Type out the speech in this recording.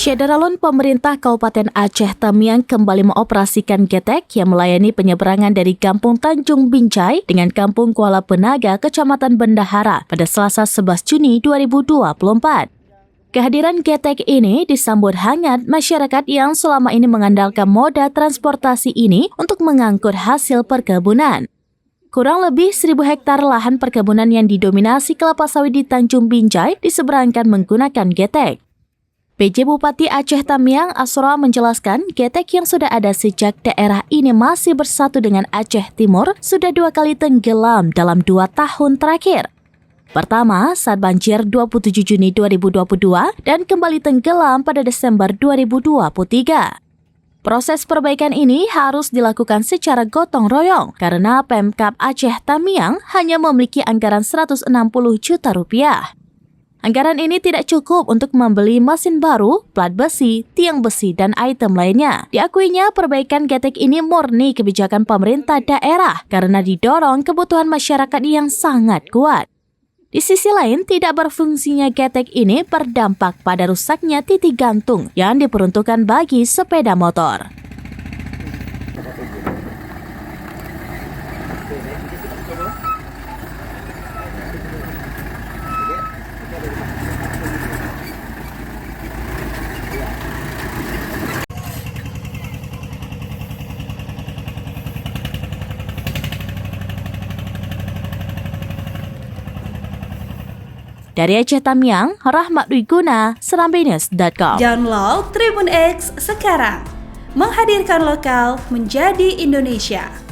Syederalun pemerintah Kabupaten Aceh Tamiang kembali mengoperasikan getek yang melayani penyeberangan dari Kampung Tanjung Binjai dengan Kampung Kuala Penaga, Kecamatan Bendahara pada Selasa 11 Juni 2024. Kehadiran getek ini disambut hangat masyarakat yang selama ini mengandalkan moda transportasi ini untuk mengangkut hasil perkebunan. Kurang lebih 1.000 hektar lahan perkebunan yang didominasi kelapa sawit di Tanjung Binjai diseberangkan menggunakan getek. PJ Bupati Aceh Tamiang Asra menjelaskan getek yang sudah ada sejak daerah ini masih bersatu dengan Aceh Timur sudah 2 kali tenggelam dalam 2 tahun terakhir. Pertama saat banjir 27 Juni 2022 dan kembali tenggelam pada Desember 2023. Proses perbaikan ini harus dilakukan secara gotong royong karena Pemkab Aceh Tamiang hanya memiliki anggaran 160 juta rupiah. Anggaran ini tidak cukup untuk membeli mesin baru, plat besi, tiang besi, dan item lainnya. Diakuinya perbaikan getek ini murni kebijakan pemerintah daerah karena didorong kebutuhan masyarakat yang sangat kuat. Di sisi lain, tidak berfungsinya getek ini berdampak pada rusaknya titik gantung yang diperuntukkan bagi sepeda motor. Dari Aceh Tamiang, Rahmat Dwiguna, serambinews.com. Download Tribun X sekarang, menghadirkan lokal menjadi Indonesia.